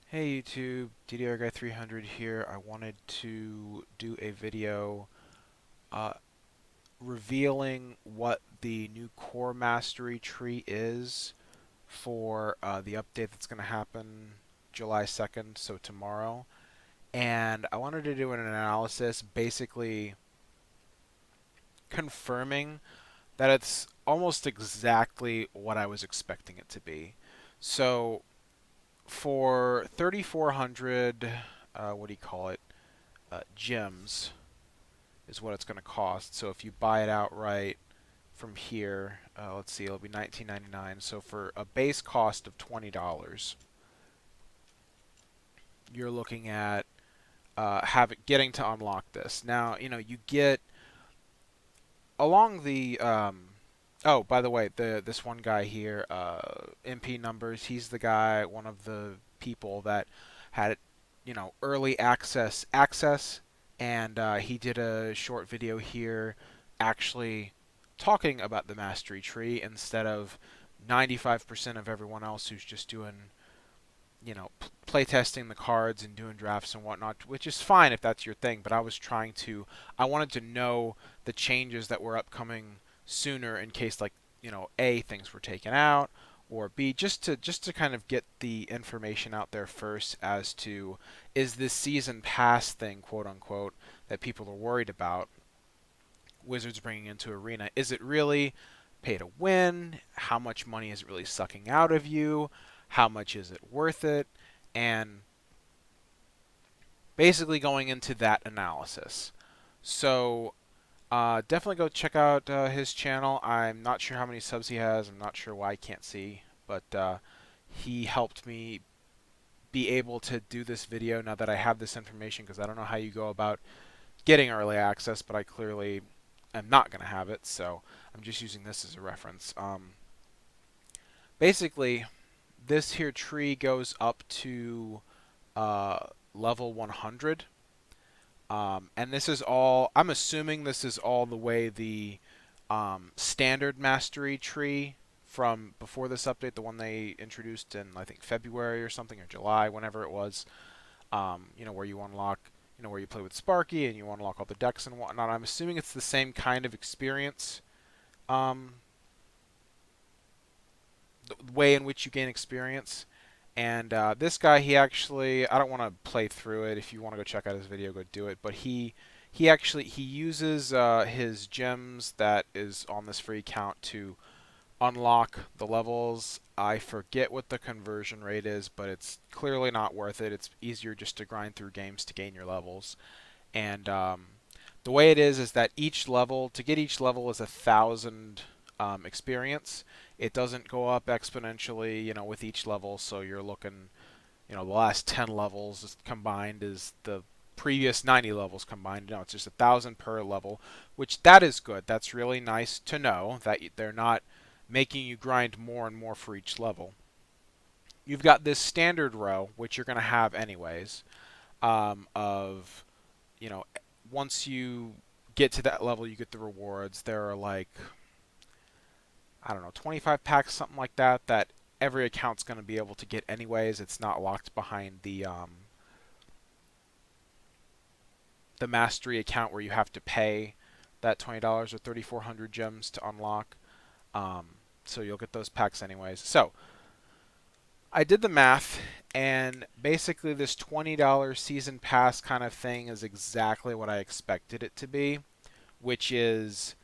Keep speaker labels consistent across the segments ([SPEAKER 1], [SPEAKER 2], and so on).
[SPEAKER 1] Hey YouTube, DDR Guy 300 here. I wanted to do a video uh, revealing what the new core mastery tree is for the update that's going to happen July 2nd, so tomorrow. And I wanted to do an analysis basically confirming that it's almost exactly what I was expecting it to be. So for 3,400, what do you call it? Gems is what it's going to cost. So if you buy it outright from here, let's see, it'll be $19.99. So for a base cost of $20, you're looking at getting to unlock this. Now, you get along the oh, by the way, this one guy here, MP Numbers, he's the guy, one of the people that had, early access, and he did a short video here, actually talking about the mastery tree instead of 95% of everyone else who's just doing, playtesting the cards and doing drafts and whatnot, which is fine if that's your thing. But I wanted to know the changes that were upcoming sooner in case, like, A, things were taken out, or B, just to kind of get the information out there first as to, is this season pass thing, quote unquote, that people are worried about, Wizards bringing into Arena, is it really pay to win? How much money is it really sucking out of you? How much is it worth it? And basically going into that analysis. So definitely go check out his channel. I'm not sure how many subs he has. I'm not sure why I can't see, but he helped me be able to do this video now that I have this information, because I don't know how you go about getting early access, but I clearly am not going to have it, so I'm just using this as a reference. Basically, this here tree goes up to uh, level 100. And this is all, I'm assuming this is all the way the standard mastery tree from before this update, the one they introduced in, I think, February or something, or July, whenever it was, where you unlock, where you play with Sparky and you unlock all the decks and whatnot. I'm assuming it's the same kind of experience, um, the way in which you gain experience. And this guy, he actually, I don't want to play through it. If you want to go check out his video, go do it. But he uses his gems that is on this free account to unlock the levels. I forget what the conversion rate is, but it's clearly not worth it. It's easier just to grind through games to gain your levels. And the way it is that each level, to get each level, is 1,000 experience. It doesn't go up exponentially, with each level. So you're looking, the last 10 levels combined is the previous 90 levels combined. It's just 1,000 per level, which that is good. That's really nice to know that they're not making you grind more and more for each level. You've got this standard row, which you're going to have anyways, of, you know, once you get to that level, you get the rewards. There are like, I don't know, 25 packs, something like that, that every account's going to be able to get anyways. It's not locked behind the mastery account where you have to pay that $20 or 3,400 gems to unlock. So you'll get those packs anyways. So I did the math, and basically this $20 season pass kind of thing is exactly what I expected it to be, which is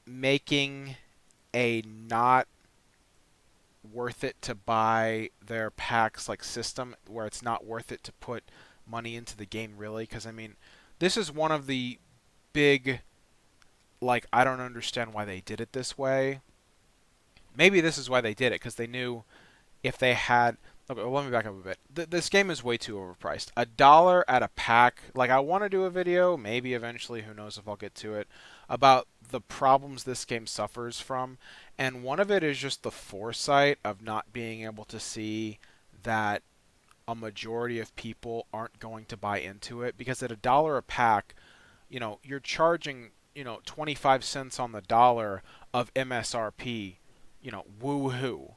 [SPEAKER 1] making a not worth it to buy their packs like system, where it's not worth it to put money into the game, really. Because I mean, this is one of the big, like, I don't understand why they did it this way. Maybe this is why they did it, because they knew if they had, okay, well, let me back up a bit. This game is way too overpriced. $1 at a pack. Like, I want to do a video, maybe eventually, who knows if I'll get to it, about the problems this game suffers from. And one of it is just the foresight of not being able to see that a majority of people aren't going to buy into it. Because at $1 a pack, you're charging, 25 cents on the dollar of MSRP, woohoo.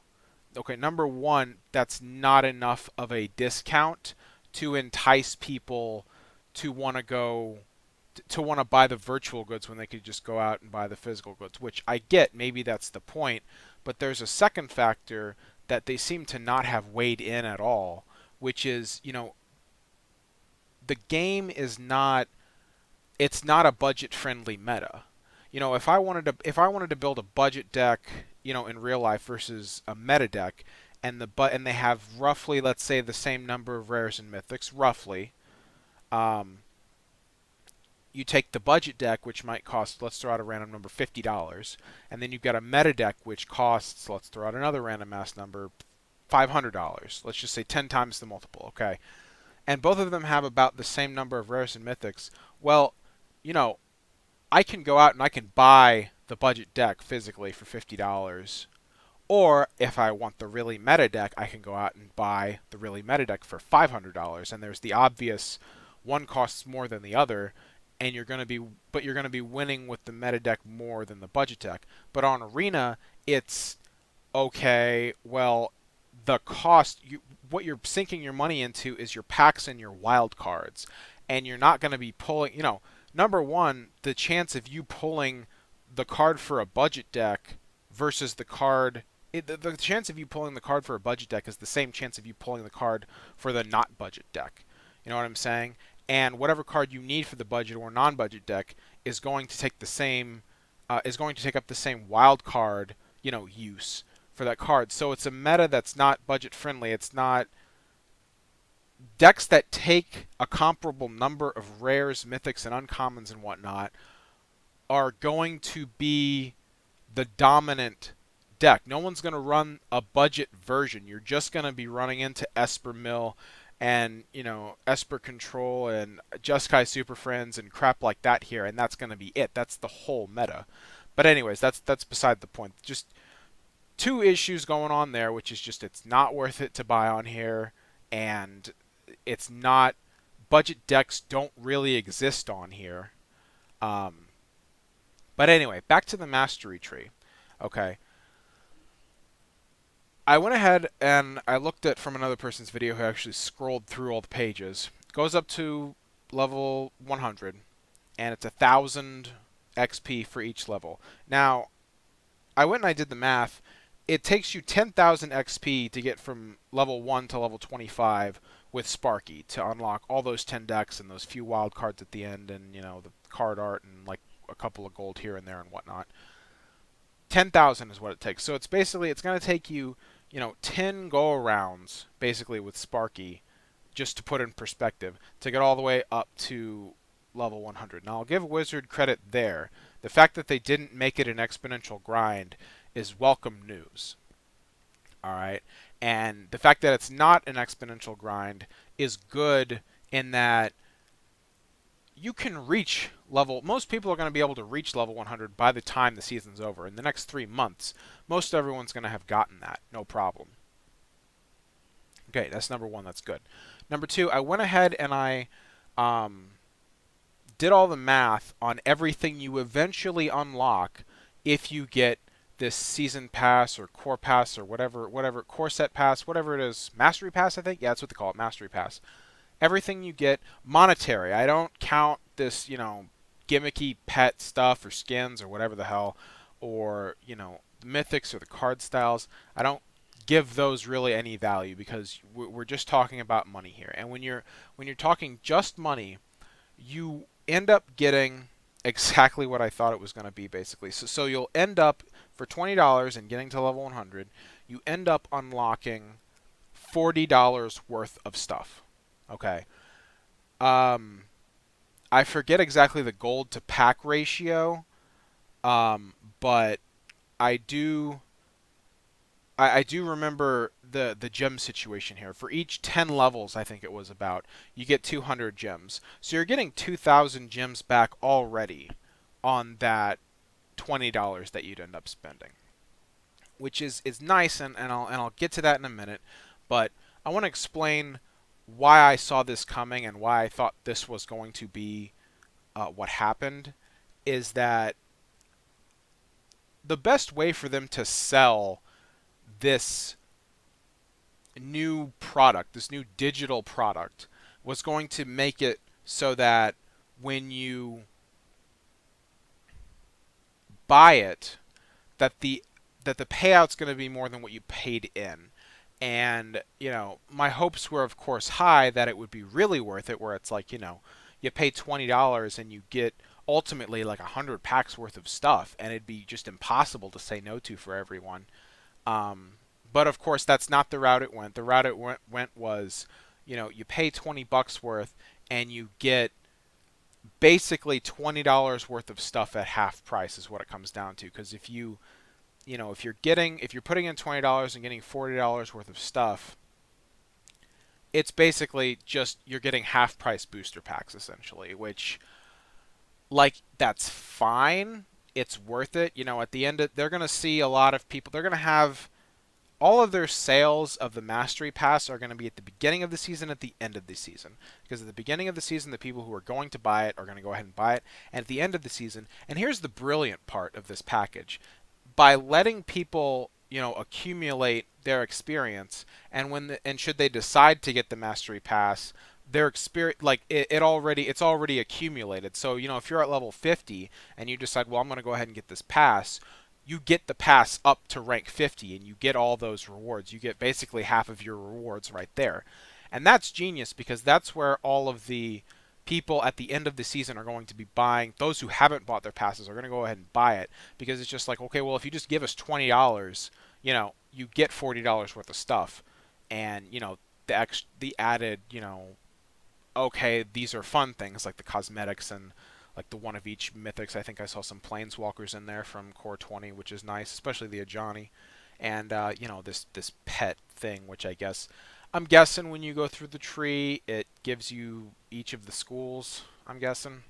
[SPEAKER 1] okay, number one, that's not enough of a discount to entice people to want to go to want to buy the virtual goods when they could just go out and buy the physical goods, which I get, maybe that's the point, but there's a second factor that they seem to not have weighed in at all, which is, the game is not it's not a budget friendly meta. If I wanted to build a budget deck, in real life versus a meta deck, and they have roughly, let's say, the same number of rares and mythics, roughly. Um, you take the budget deck, which might cost, let's throw out a random number, $50, and then you've got a meta deck which costs, let's throw out another random ass number, $500. Let's just say 10 times the multiple, okay? And both of them have about the same number of rares and mythics. Well, you know, I can go out and I can buy the budget deck physically for $50. Or if I want the really meta deck, I can go out and buy the really meta deck for $500. And there's the obvious one costs more than the other, and you're going to be winning with the meta deck more than the budget deck. But on Arena, it's okay, well, the cost, what you're sinking your money into is your packs and your wild cards, and you're not going to be pulling. Number one, the chance of you pulling the card for a budget deck versus the chance of you pulling the card for a budget deck is the same chance of you pulling the card for the not budget deck. You know what I'm saying? And whatever card you need for the budget or non-budget deck is going to take the same is going to take up the same wild card, use for that card. So it's a meta that's not budget friendly. It's not decks that take a comparable number of rares, mythics, and uncommons and whatnot are going to be the dominant deck. No one's going to run a budget version. You're just going to be running into Esper Mill and, Esper Control and Jeskai Super Friends and crap like that here, and that's going to be it. That's the whole meta. But anyways, that's beside the point. Just two issues going on there, which is just it's not worth it to buy on here, and it's not budget decks don't really exist on here. Um, but anyway, back to the mastery tree. Okay, I went ahead and I looked at from another person's video who actually scrolled through all the pages. It goes up to level 100, and it's 1,000 XP for each level. Now, I went and I did the math. It takes you 10,000 XP to get from level 1 to level 25 with Sparky to unlock all those 10 decks and those few wild cards at the end, and the card art and like a couple of gold here and there and whatnot. 10,000 is what it takes. So it's going to take you, 10 go arounds basically with Sparky, just to put in perspective, to get all the way up to level 100. Now I'll give Wizard credit there. The fact that they didn't make it an exponential grind is welcome news. All right. And the fact that it's not an exponential grind is good in that you can reach most people are going to be able to reach level 100 by the time the season's over. In the next 3 months, most everyone's going to have gotten that. No problem. Okay, that's number one. That's good. Number two, I went ahead and I did all the math on everything you eventually unlock if you get this season pass or core pass or whatever, core set pass, whatever it is, mastery pass, I think. Yeah, that's what they call it, mastery pass. Everything you get monetary. I don't count this, gimmicky pet stuff or skins or whatever the hell, or the mythics or the card styles. I don't give those really any value because we're just talking about money here. And when you're talking just money, you end up getting exactly what I thought it was going to be, basically. So you'll end up, for $20 and getting to level 100, you end up unlocking $40 worth of stuff. Okay. I forget exactly the gold to pack ratio, but I do remember the gem situation here. For each 10 levels, I think it was about, you get 200 gems. So you're getting 2,000 gems back already on that $20 that you'd end up spending, which is nice, and I'll get to that in a minute. But I want to explain why I saw this coming and why I thought this was going to be what happened. Is that the best way for them to sell this new product, this new digital product, was going to make it so that when you buy it, that the payout's going to be more than what you paid in. And, my hopes were of course high that it would be really worth it, where it's like, you pay $20 and you get ultimately like 100 packs worth of stuff, and it'd be just impossible to say no to for everyone. Um, but of course, that's not the route it went. The route it went was, you pay 20 bucks worth and you get basically $20 worth of stuff at half price is what it comes down to. Because if you're putting in $20 and getting $40 worth of stuff, it's basically just you're getting half price booster packs essentially, which, like, that's fine. It's worth it. At the end they're going to see a lot of people. They're going to have all of their sales of the Mastery Pass are going to be at the beginning of the season, at the end of the season. Because at the beginning of the season, the people who are going to buy it are going to go ahead and buy it. And at the end of the season, and here's the brilliant part of this package, by letting people, accumulate their experience, and and should they decide to get the Mastery Pass, their experience, like it's already accumulated. So, if you're at level 50 and you decide, well, I'm going to go ahead and get this pass, you get the pass up to rank 50 and you get all those rewards. You get basically half of your rewards right there. And that's genius, because that's where all of the people at the end of the season are going to be buying. Those who haven't bought their passes are going to go ahead and buy it, because it's just like, okay, well, if you just give us $20, you get $40 worth of stuff. And, the added, okay, these are fun things like the cosmetics and like the one of each mythics. I think I saw some planeswalkers in there from Core 20, which is nice, especially the Ajani, and this pet thing, which I'm guessing when you go through the tree, it gives you each of the schools. I'm guessing,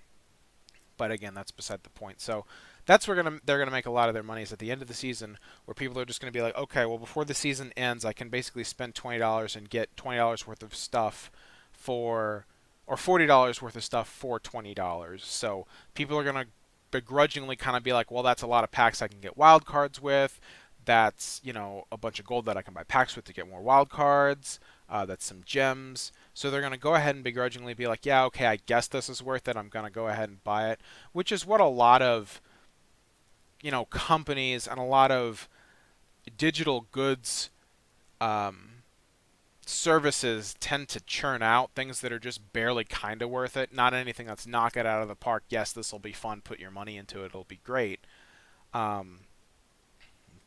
[SPEAKER 1] but again, that's beside the point. So that's where they're gonna make a lot of their money, is at the end of the season, where people are just gonna be like, okay, well, before the season ends, I can basically spend $20 and get $20 worth of stuff for, or $40 worth of stuff for $20. So people are gonna begrudgingly kind of be like, well, that's a lot of packs I can get wild cards with. That's, a bunch of gold that I can buy packs with to get more wild cards. That's some gems. So they're going to go ahead and begrudgingly be like, yeah, okay, I guess this is worth it. I'm going to go ahead and buy it, which is what a lot of, companies and a lot of digital goods um, services tend to churn out, things that are just barely kind of worth it. Not anything that's knock it out of the park. Yes, this will be fun. Put your money into it. It'll be great. Um,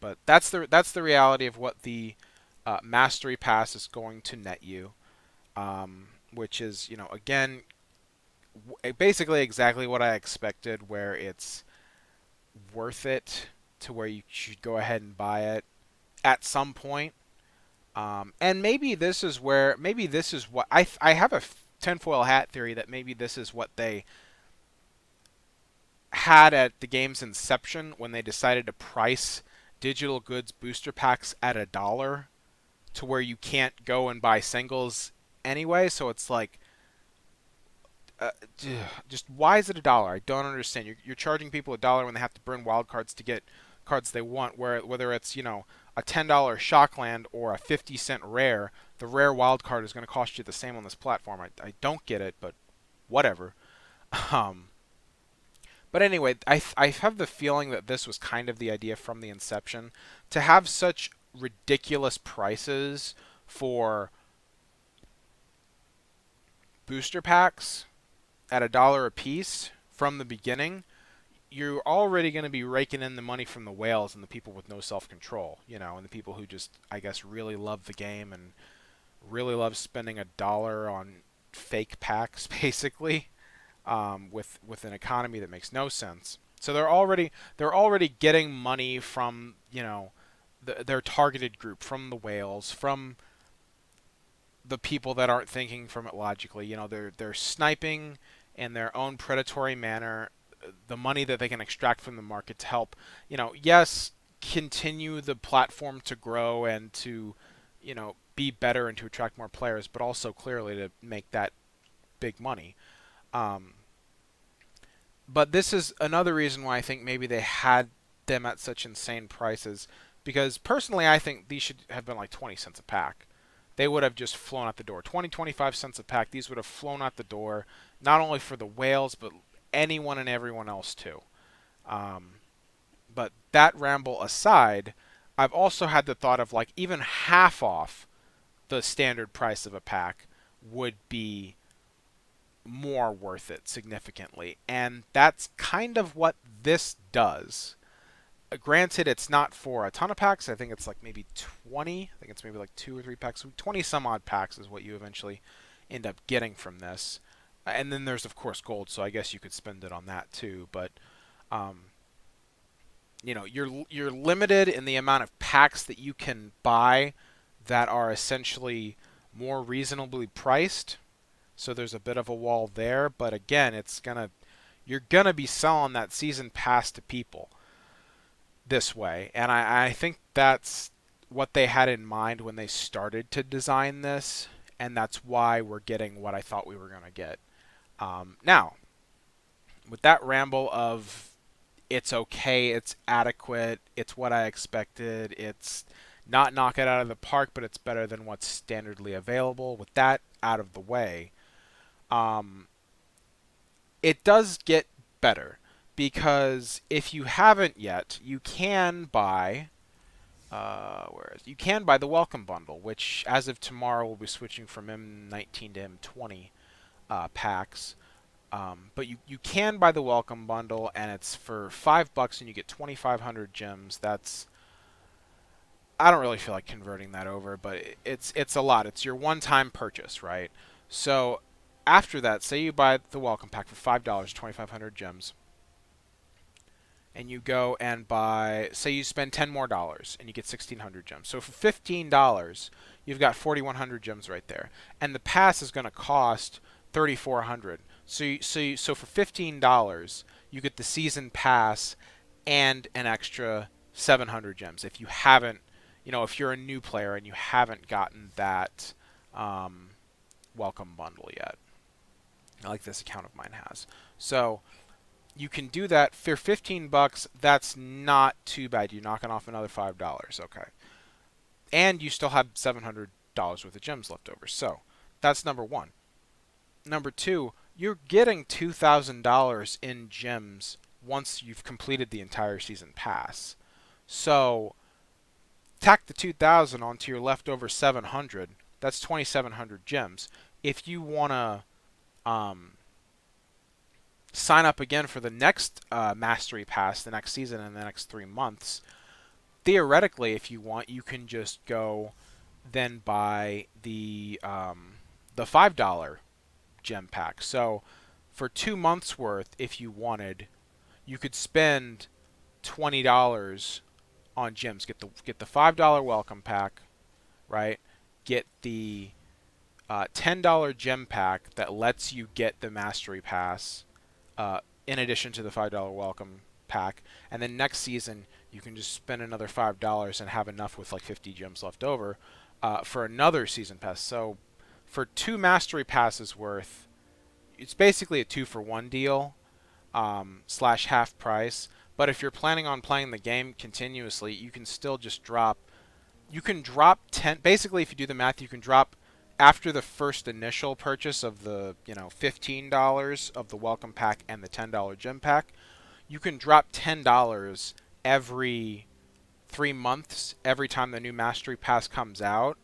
[SPEAKER 1] but that's the reality of what the Mastery Pass is going to net you, which is, again, basically exactly what I expected, where it's worth it to where you should go ahead and buy it at some point. And maybe this is what I have a tinfoil hat theory that maybe this is what they had at the game's inception when they decided to price digital goods booster packs at $1, to where you can't go and buy singles anyway. So it's like, uh, just why is it $1? I don't understand. You're charging people $1 when they have to burn wild cards to get cards they want. Whether it's, a $10 Shockland or a 50-cent rare, the rare wild card is going to cost you the same on this platform. I don't get it, but whatever. Um, but anyway, I have the feeling that this was kind of the idea from the inception, to have such ridiculous prices for booster packs at $1 a piece from the beginning. You're already going to be raking in the money from the whales and the people with no self-control, and the people who just, I guess, really love the game and really love spending $1 on fake packs, basically, with an economy that makes no sense. So they're already getting money from, their targeted group, from the whales, from the people that aren't thinking from it logically. They're sniping in their own predatory manner the money that they can extract from the market to help, yes, continue the platform to grow and to, be better and to attract more players, but also clearly to make that big money. Um, but this is another reason why I think maybe they had them at such insane prices, because personally I think these should have been like 20 cents a pack. they would have just flown out the door. 20, 25 cents a pack, these would have flown out the door, not only for the whales, but anyone and everyone else too. Um, but that ramble aside, I've also had the thought of like even half off the standard price of a pack would be more worth it significantly. And that's kind of what this does. Granted, it's not for a ton of packs. I think it's like maybe 20. I think it's maybe like 2 or 3 packs. 20 some odd packs is what you eventually end up getting from this. And then there's, of course, gold, so I guess you could spend it on that too. But um, you're limited in the amount of packs that you can buy that are essentially more reasonably priced. So there's a bit of a wall there, but again, you're gonna be selling that season pass to people this way, and I think that's what they had in mind when they started to design this, and that's why we're getting what I thought we were gonna get. Now, with that ramble of it's okay, it's adequate, it's what I expected, it's not knock it out of the park, but it's better than what's standardly available. With that out of the way, um, it does get better because if you haven't yet, you can buy. You can buy the welcome bundle, which as of tomorrow will be switching from M19 to M20 packs. But you can buy the welcome bundle, and it's for $5, and you get 2,500 gems. I don't really feel like converting that over, but it's a lot. It's your one-time purchase, right? So after that, say you buy the welcome pack for $5, 2,500 gems, and you go and buy, say you spend $10 more and you get 1,600 gems. So for $15, you've got 4,100 gems right there, and the pass is going to cost 3,400. So for $15, you get the season pass and an extra 700 gems. If you haven't, if you're a new player and you haven't gotten that welcome bundle yet, like this account of mine has. So you can do that for $15. That's not too bad. You're knocking off another $5. Okay, and you still have $700 worth of gems left over. So that's number one. Number two, you're getting $2,000 in gems once you've completed the entire season pass. So tack the 2,000 onto your leftover 700. That's 2,700 gems. If you want to sign up again for the next Mastery Pass, the next season, in the next 3 months, theoretically, if you want, you can just go then buy the $5 gem pack. So for 2 months worth, if you wanted, you could spend $20 on gems. Get the $5 welcome pack, right? Get the $10 gem pack that lets you get the Mastery Pass in addition to the $5 welcome pack. And then next season, you can just spend another $5 and have enough with like 50 gems left over for another season pass. So for 2 Mastery Passes worth, it's basically a 2-for-1 deal slash half price. But if you're planning on playing the game continuously, you can still just drop. You can drop 10. Basically, if you do the math, you can drop after the first initial purchase of the $15 of the welcome pack and the $10 gem pack. You can drop $10 every 3 months every time the new Mastery Pass comes out,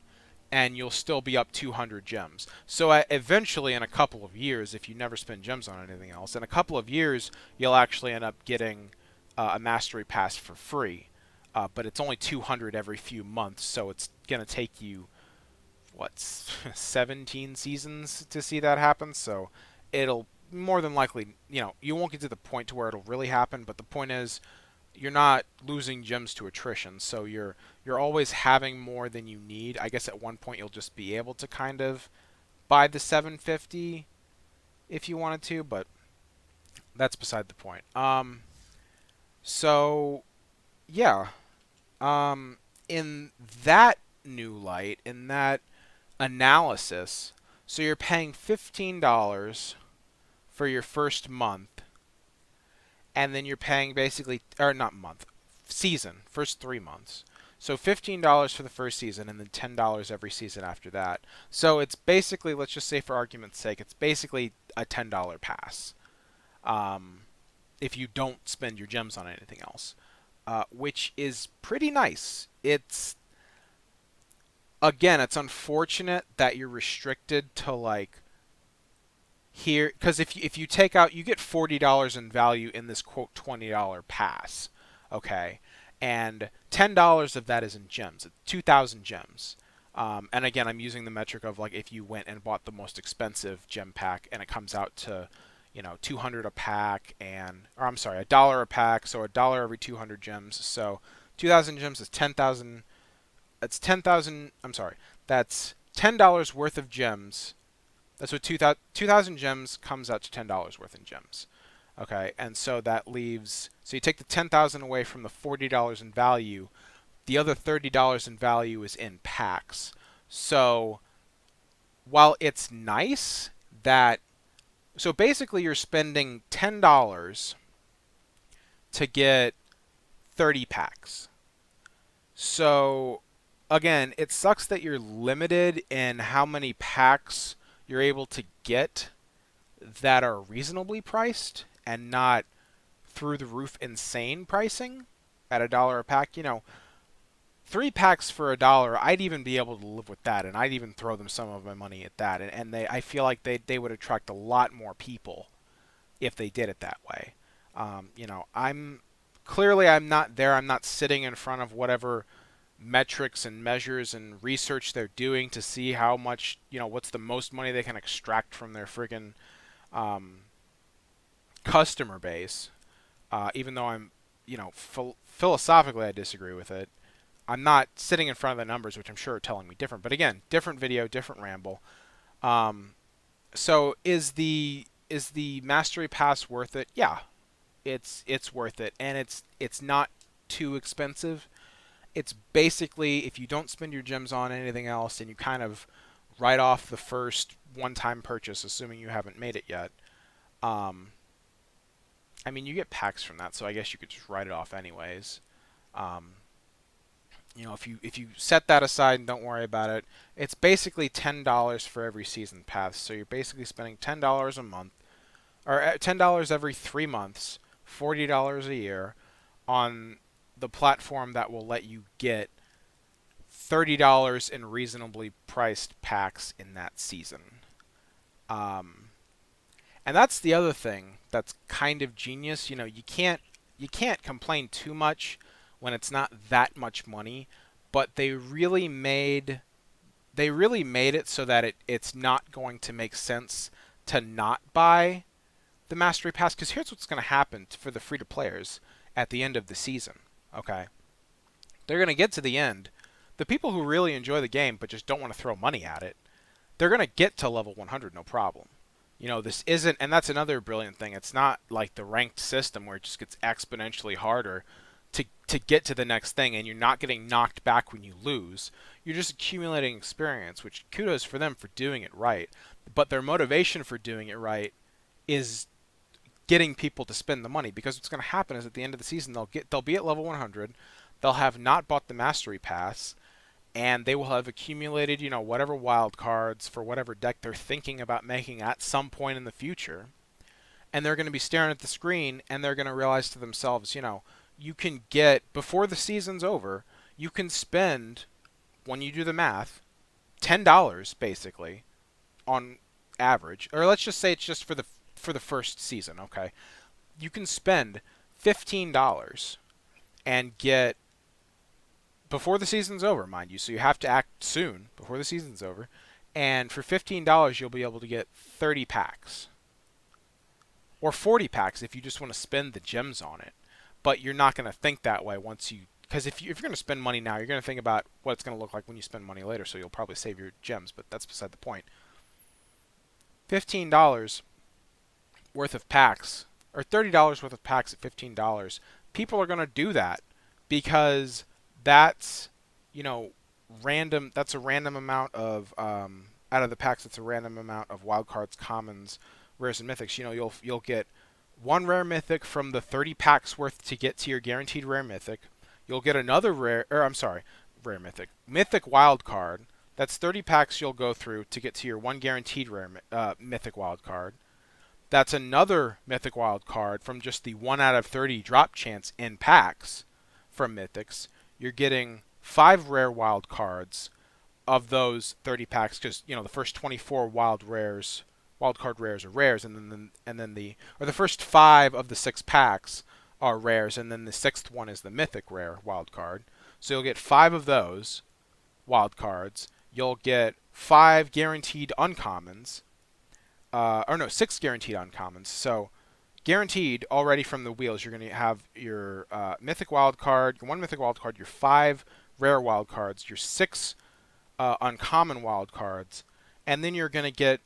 [SPEAKER 1] and you'll still be up 200 gems. So eventually, in a couple of years, if you never spend gems on anything else, in a couple of years, you'll actually end up getting a Mastery Pass for free. But it's only 200 every few months, so it's going to take you, 17 seasons to see that happen. So it'll more than likely, you won't get to the point to where it'll really happen, but the point is, you're not losing gems to attrition, so you're always having more than you need. I guess at one point you'll just be able to kind of buy the 750 if you wanted to, but that's beside the point. So yeah, in that new light, in that analysis, so you're paying $15 for your first month, and then you're paying basically, or not month, season, first 3 months. So $15 for the first season, and then $10 every season after that. So it's basically, let's just say for argument's sake, it's basically a $10 pass. Um, if you don't spend your gems on anything else, which is pretty nice. It's again, it's unfortunate that you're restricted to like here because if you take out, you get $40 in value in this quote $20 pass, okay, and $10 of that is in gems, 2,000 gems. And again, I'm using the metric of like if you went and bought the most expensive gem pack and it comes out to, 200 a pack, or I'm sorry, $1 a pack, so $1 every 200 gems. So 2,000 gems is 10,000. That's 10,000. I'm sorry, that's $10 worth of gems. That's what 2,000 gems comes out to $10 worth in gems. Okay, and so that leaves. So you take the 10,000 away from the $40 in value. The other $30 in value is in packs. So while it's nice that, so basically you're spending $10 to get 30 packs. So again, it sucks that you're limited in how many packs you're able to get that are reasonably priced and not through the roof insane pricing at $1 a pack. 3 packs for $1, I'd even be able to live with that, and I'd even throw them some of my money at that. And I feel like they would attract a lot more people if they did it that way. I'm not there. I'm not sitting in front of whatever metrics and measures and research they're doing to see how much, what's the most money they can extract from their friggin' customer base. Even though I'm, philosophically I disagree with it. I'm not sitting in front of the numbers, which I'm sure are telling me different. But again, different video, different ramble. So is the Mastery Pass worth it? Yeah, it's worth it, and it's not too expensive. It's basically, if you don't spend your gems on anything else and you kind of write off the first one-time purchase, assuming you haven't made it yet. I mean, you get packs from that, so I guess you could just write it off anyways. If you set that aside and don't worry about it, it's basically $10 for every season pass. So you're basically spending $10 a month, or $10 every 3 months, $40 a year, on the platform that will let you get $30 in reasonably priced packs in that season. And that's the other thing that's kind of genius. You can't complain too much when it's not that much money, but they really made it so that it's not going to make sense to not buy the Mastery Pass, because here's what's going to happen for the free-to-players at the end of the season. Okay, they're going to get to the end. The people who really enjoy the game but just don't want to throw money at it, they're going to get to level 100 no problem. This isn't, and that's another brilliant thing. It's not like the ranked system where it just gets exponentially harder to get to the next thing, and you're not getting knocked back when you lose. You're just accumulating experience, which kudos for them for doing it right. But their motivation for doing it right is getting people to spend the money, because what's going to happen is at the end of the season they'll be at level 100, they'll have not bought the Mastery Pass, and they will have accumulated, whatever wild cards for whatever deck they're thinking about making at some point in the future. And they're going to be staring at the screen, and they're going to realize to themselves, you can get, before the season's over, you can spend, when you do the math, $10 basically on average, or let's just say it's just for the first season, okay? You can spend $15 and get, before the season's over, mind you, so you have to act soon before the season's over, and for $15 you'll be able to get 30 packs. Or 40 packs if you just want to spend the gems on it. But you're not going to think that way once you, because if you're going to spend money now, you're going to think about what it's going to look like when you spend money later, so you'll probably save your gems, but that's beside the point. $15 worth of packs, or $30 worth of packs at $15, people are going to do that because that's, random. That's a random amount of out of the packs. It's a random amount of wild cards, commons, rares, and mythics. You'll get one rare mythic from the 30 packs worth to get to your guaranteed rare mythic. you'll get another rare mythic wild card. That's 30 packs you'll go through to get to your one guaranteed rare mythic wild card. That's another mythic wild card from just the 1 out of 30 drop chance in packs from mythics. You're getting 5 rare wild cards of those 30 packs, because the first 24 wild card rares are rares, and then the first 5 of the 6 packs are rares, and then the 6th one is the mythic rare wild card. So you'll get 5 of those wild cards. You'll get 5 guaranteed uncommons, or no, 6 guaranteed uncommons. So guaranteed already from the wheels, you're going to have your mythic wild card, your 1 mythic wild card, your 5 rare wild cards, your 6 uncommon wild cards, and then you're going to get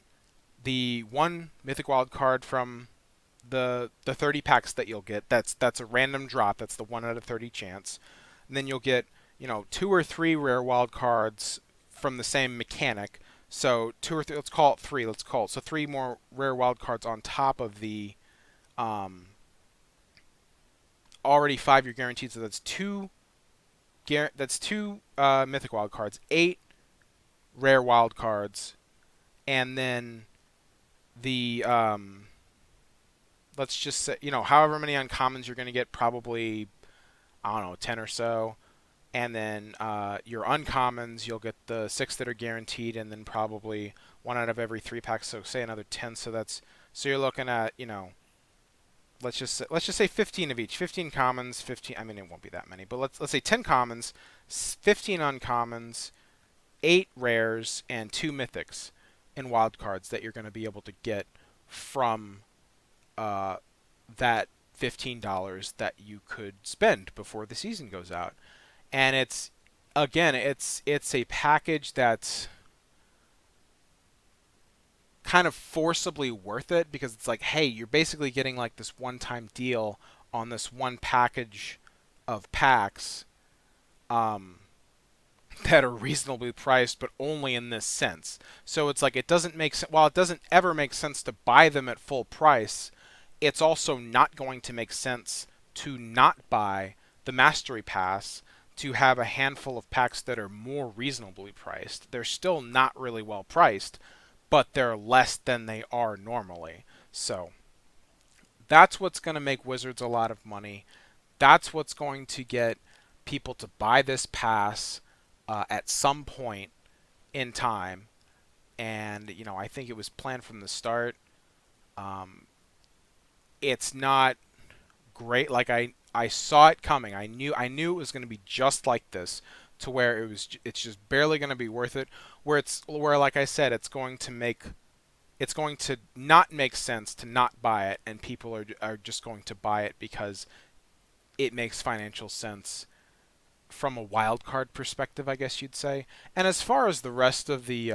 [SPEAKER 1] the 1 mythic wild card from the 30 packs that you'll get. That's a random drop. That's the 1 out of 30 chance. And then you'll get 2 or 3 rare wild cards from the same mechanic. So 2 or 3. Let's call it 3. So 3 more rare wild cards on top of the already 5 you're guaranteed. So that's 2. That's 2 mythic wild cards, 8 rare wild cards, and then the let's just say however many uncommons you're going to get, probably I don't know, 10 or so, and then your uncommons, you'll get the 6 that are guaranteed, and then probably 1 out of every 3 packs, so say another 10. So you're looking at let's just say 15 of each, 15 commons, 15. I mean, it won't be that many, but let's say 10 commons, 15 uncommons, 8 rares, and 2 mythics in wild cards that you're going to be able to get from that $15 that you could spend before the season goes out. And it's a package that's kind of forcibly worth it, because it's like, hey, you're basically getting like this one-time deal on this one package of packs that are reasonably priced, but only in this sense. So it's like, it doesn't make sense. While it doesn't ever make sense to buy them at full price, it's also not going to make sense to not buy the Mastery Pass to have a handful of packs that are more reasonably priced. They're still not really well priced, but they're less than they are normally. So that's what's going to make Wizards a lot of money. That's what's going to get people to buy this pass at some point in time. And I think it was planned from the start. It's not great. Like I saw it coming. I knew it was going to be just like this, to where it's just barely going to be worth it. Where like I said, it's going to not make sense to not buy it, and people are just going to buy it because it makes financial sense from a wild card perspective, I guess you'd say. And as far as the rest of the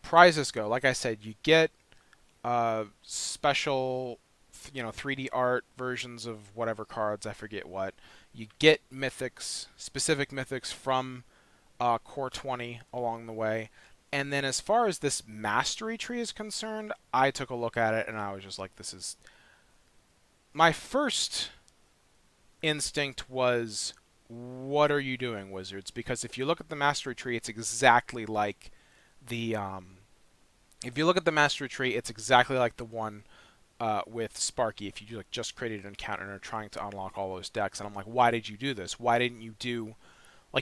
[SPEAKER 1] prizes go, like I said, you get special 3D art versions of whatever cards, I forget what. You get mythics, specific mythics from Core 20 along the way. And then as far as this Mastery Tree is concerned, I took a look at it and I was just like, this is... My first instinct was, what are you doing, Wizards? Because if you look at the Mastery Tree, it's exactly like the... if you look at the Mastery Tree, it's exactly like the one with Sparky. If you just created an account and are trying to unlock all those decks, and I'm like, why did you do this? Why didn't you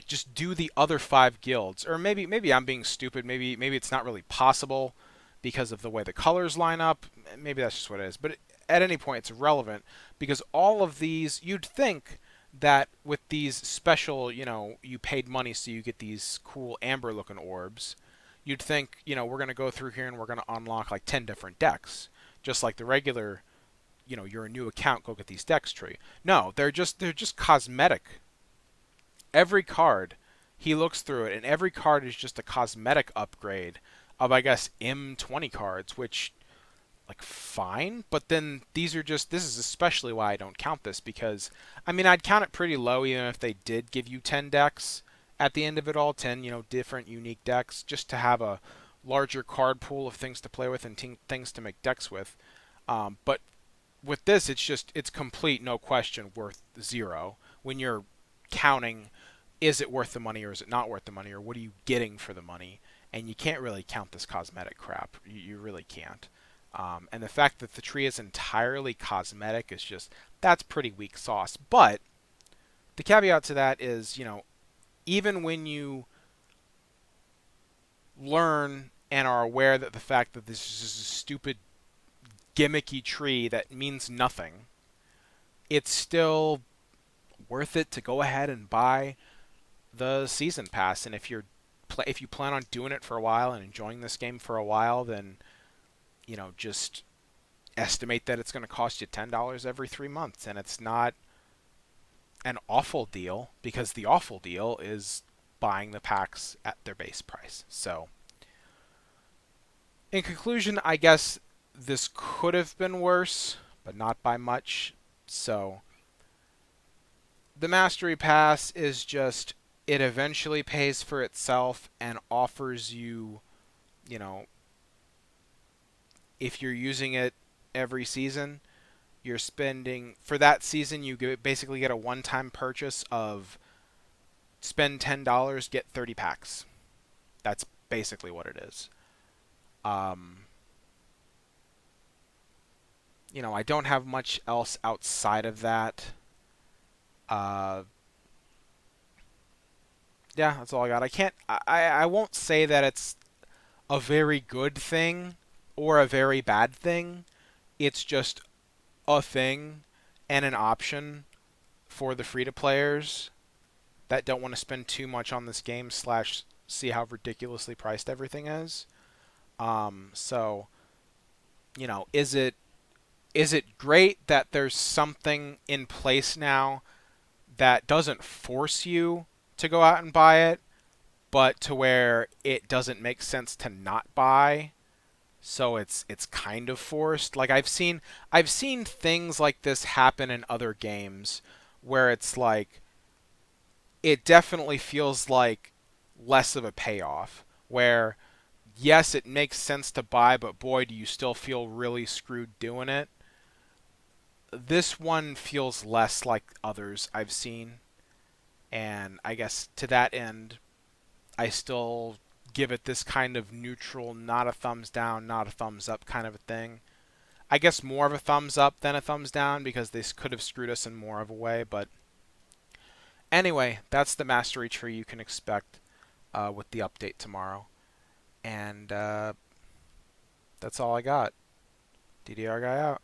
[SPEAKER 1] just do the other 5 guilds? Or maybe I'm being stupid. Maybe it's not really possible because of the way the colors line up. Maybe that's just what it is. But at any point, it's irrelevant, because all of these, you'd think that with these special, you paid money so you get these cool amber-looking orbs, you'd think, we're going to go through here and we're going to unlock like 10 different decks, just like the regular, you're a new account, go get these decks tree. No, they're just cosmetic. Every card, he looks through it, and every card is just a cosmetic upgrade of, I guess, M20 cards, which, like, fine, but then this is especially why I don't count this, because, I mean, I'd count it pretty low even if they did give you 10 decks at the end of it all, 10, different unique decks, just to have a larger card pool of things to play with and things to make decks with. But with this, it's complete, no question, worth 0 when you're counting, is it worth the money or is it not worth the money, or what are you getting for the money? And you can't really count this cosmetic crap. You really can't. And the fact that the tree is entirely cosmetic is just, that's pretty weak sauce. But the caveat to that is, even when you learn and are aware that the fact that this is just a stupid gimmicky tree that means nothing, it's still worth it to go ahead and buy the season pass. And if you plan on doing it for a while and enjoying this game for a while, then just estimate that it's going to cost you $10 every 3 months, and it's not an awful deal, because the awful deal is buying the packs at their base price. So, in conclusion, I guess this could have been worse, but not by much. So, the Mastery Pass is just, it eventually pays for itself and offers you, you know, if you're using it every season, you're spending, for that season, you basically get a one-time purchase of spend $10, get 30 packs. That's basically what it is. I don't have much else outside of that. Uh, yeah, that's all I got. I won't say that it's a very good thing or a very bad thing. It's just a thing and an option for the free-to-players that don't want to spend too much on this game slash see how ridiculously priced everything is. So, is it great that there's something in place now that doesn't force you to go out and buy it, but to where it doesn't make sense to not buy? So it's kind of forced. Like I've seen things like this happen in other games where it's like it definitely feels like less of a payoff, where yes, it makes sense to buy, but boy, do you still feel really screwed doing it. This one feels less like others I've seen, and I guess to that end, I still give it this kind of neutral, not a thumbs down, not a thumbs up kind of a thing. I guess more of a thumbs up than a thumbs down, because they could have screwed us in more of a way. But anyway, that's the Mastery Tree you can expect with the update tomorrow. And that's all I got. DDR guy out.